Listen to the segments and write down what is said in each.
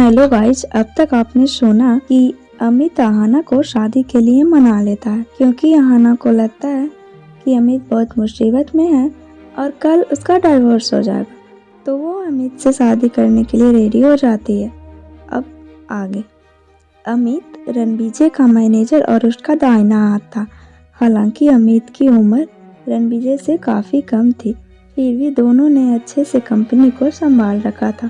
Hello guys, अब तक आपने सुना कि अमित अहाना को शादी के लिए मना लेता है क्योंकि अहाना को लगता है कि अमित बहुत मुसीबत में है और कल उसका डाइवोर्स हो जाएगा, तो वो अमित से शादी करने के लिए रेडी हो जाती है। अब आगे अमित रणविजय का मैनेजर और उसका दाहिना हाथ था। हालांकि अमित की उम्र रणविजय से काफ़ी कम थी, फिर भी दोनों ने अच्छे से कंपनी को संभाल रखा था।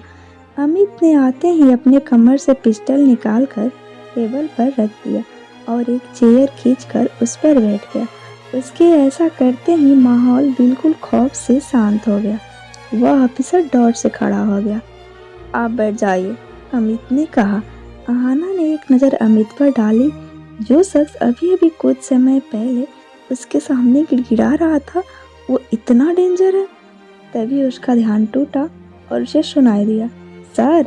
अमित ने आते ही अपने कमर से पिस्टल निकालकर टेबल पर रख दिया और एक चेयर खींचकर उस पर बैठ गया। उसके ऐसा करते ही माहौल बिल्कुल खौफ से शांत हो गया। वह ऑफिसर डर से खड़ा हो गया। आप बैठ जाइए, अमित ने कहा। अहाना ने एक नज़र अमित पर डाली, जो शख्स अभी अभी कुछ समय पहले उसके सामने गिड़गिड़ा रहा था, वो इतना डेंजर है। तभी उसका ध्यान टूटा और उसे सुनाई दिया, सर,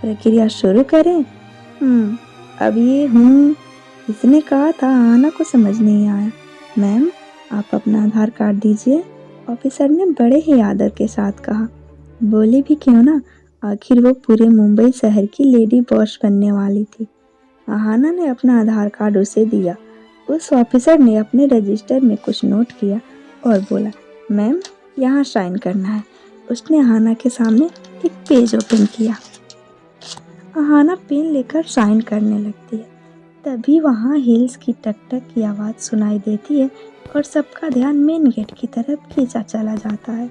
प्रक्रिया शुरू करें? अब ये इसने कहा था। अहाना को समझ नहीं आया। मैम, आप अपना आधार कार्ड दीजिए, ऑफिसर ने बड़े ही आदर के साथ कहा। बोले भी क्यों ना, आखिर वो पूरे मुंबई शहर की लेडी बॉस बनने वाली थी। अहाना ने अपना आधार कार्ड उसे दिया। उस ऑफिसर ने अपने रजिस्टर में कुछ नोट किया और बोला, मैम, यहाँ साइन करना है। उसने अहाना के सामने एक पेज ओपन किया। अहाना पेन लेकर साइन करने लगती है। तभी वहाँ हील्स की टक टक की आवाज़ सुनाई देती है और सबका ध्यान मेन गेट की तरफ खींचा चला जाता है।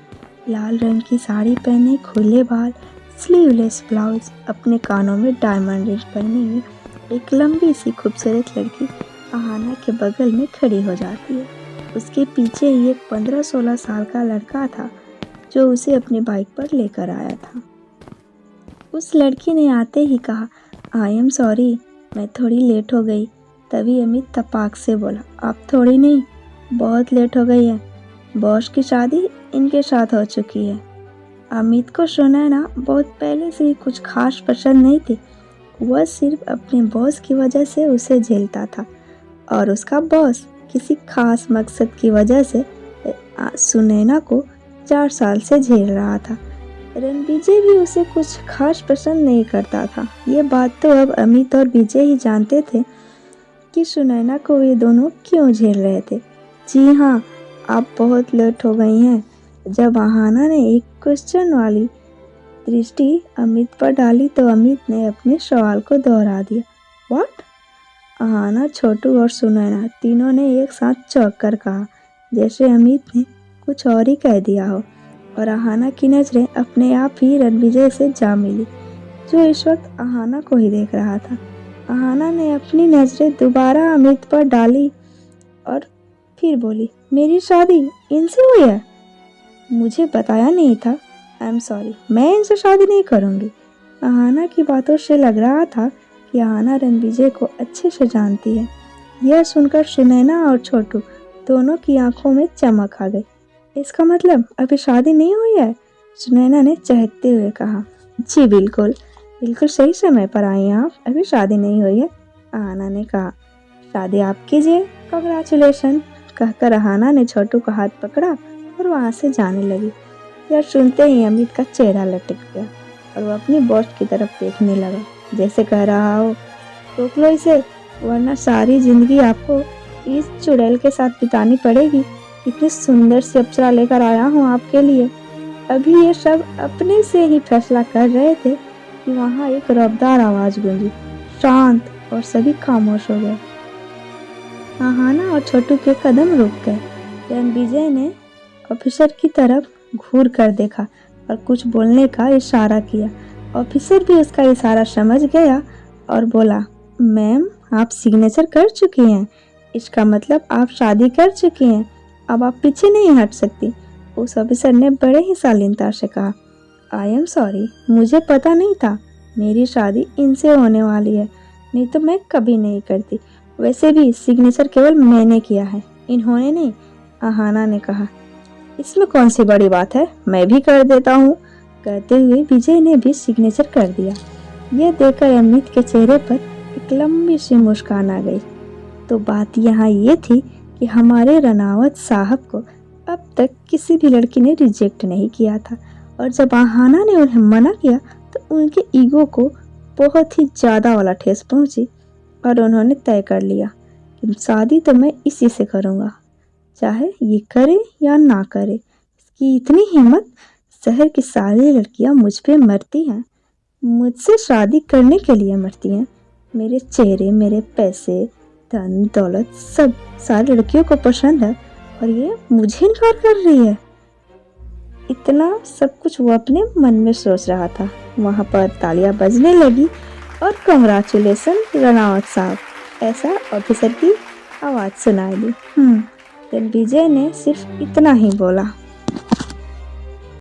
लाल रंग की साड़ी पहने, खुले बाल, स्लीवलेस ब्लाउज, अपने कानों में डायमंड रिंग पहनी हुई एक लंबी सी खूबसूरत लड़की अहाना के बगल में खड़ी हो जाती है। उसके पीछे ही एक 15-16 साल का लड़का था जो उसे अपनी बाइक पर लेकर आया था। उस लड़की ने आते ही कहा, आई एम सॉरी, मैं थोड़ी लेट हो गई। तभी अमित तपाक से बोला, आप थोड़ी नहीं, बहुत लेट हो गई है। बॉस की शादी इनके साथ हो चुकी है। अमित को सुनैना बहुत पहले से ही कुछ खास पसंद नहीं थी। वह सिर्फ अपने बॉस की वजह से उसे झेलता था और उसका बॉस किसी खास मकसद की वजह से सुनैना को 4 साल से झेल रहा था। रणविजय भी उसे कुछ खास पसंद नहीं करता था। ये बात तो अब अमित और विजय ही जानते थे कि सुनैना को ये दोनों क्यों झेल रहे थे। जी हाँ, आप बहुत लेट हो गई हैं। जब अहाना ने एक क्वेश्चन वाली दृष्टि अमित पर डाली तो अमित ने अपने सवाल को दोहरा दिया, व्हाट? अहाना, छोटू और सुनैना तीनों ने एक साथ चौंक कर कहा, जैसे अमित ने कुछ और ही कह दिया हो। और अहाना की नज़रें अपने आप ही रणविजय से जा मिली, जो इस वक्त अहाना को ही देख रहा था। अहाना ने अपनी नज़रें दोबारा अमित पर डाली और फिर बोली, मेरी शादी इनसे हुई है? मुझे बताया नहीं था। आई एम सॉरी, मैं इनसे शादी नहीं करूँगी। अहाना की बातों से लग रहा था कि अहाना रणविजय को अच्छे से जानती है। यह सुनकर सुनैना और छोटू दोनों की आंखों में चमक आ गई। इसका मतलब अभी शादी नहीं हुई है? सुनैना ने चहकते हुए कहा। जी बिल्कुल सही समय पर आई हैं आप, अभी शादी नहीं हुई है, अहाना ने कहा। शादी आप कीजिए, कांग्रेचुलेशन, कहकर अहाना ने छोटू का हाथ पकड़ा और वहाँ से जाने लगी। यह सुनते ही अमित का चेहरा लटक गया और वह अपनी बॉस की तरफ देखने लगा, जैसे कह रहा हो, रोक लो इसे, वरना सारी जिंदगी आपको इस चुड़ैल के साथ बितानी पड़ेगी। इतनी सुंदर सी अप्सरा लेकर आया हूँ आपके लिए। अभी ये सब अपने से ही फैसला कर रहे थे कि वहाँ एक रफ्तार आवाज गूंजी, शांत, और सभी खामोश हो गए। अहाना और छोटू के कदम रुक गए। रणविजय ने ऑफिसर की तरफ घूर कर देखा और कुछ बोलने का इशारा किया। ऑफिसर भी उसका इशारा समझ गया और बोला, मैम, आप सिग्नेचर कर चुकी हैं, इसका मतलब आप शादी कर चुकी हैं, अब आप पीछे नहीं हट सकती। उस ऑफिसर ने बड़े ही शालीनता से कहा, आई एम सॉरी, मुझे पता नहीं था मेरी शादी इनसे होने वाली है, नहीं तो मैं कभी नहीं करती। वैसे भी सिग्नेचर केवल मैंने किया है, इन्होंने नहीं, अहाना ने कहा। इसमें कौन सी बड़ी बात है, मैं भी कर देता हूँ। कहते हुए विजय ने भी सिग्नेचर कर दिया। यह देखकर अमित के चेहरे पर एक लंबी सी मुस्कान आ गई। तो बात यहाँ ये थी कि हमारे रनावत साहब को अब तक किसी भी लड़की ने रिजेक्ट नहीं किया था, और जब अहाना ने उन्हें मना किया तो उनके ईगो को बहुत ही ज़्यादा वाला ठेस पहुंची और उन्होंने तय कर लिया कि शादी तो मैं इसी से करूंगा, चाहे ये करे या ना करे। इसकी इतनी हिम्मत, शहर की सारी लड़कियां मुझ पे मरती हैं, मुझसे शादी करने के लिए मरती हैं। मेरे चेहरे, मेरे पैसे, धन दौलत सब सारी लड़कियों को पसंद है और ये मुझे इनकार कर रही है। इतना सब कुछ वो अपने मन में सोच रहा था। वहाँ पर तालियां बजने लगी और कंग्रेचुलेसन रनावत साहब, ऐसा ऑफिसर की आवाज़ सुनाई दी। रणविजय ने सिर्फ इतना ही बोला।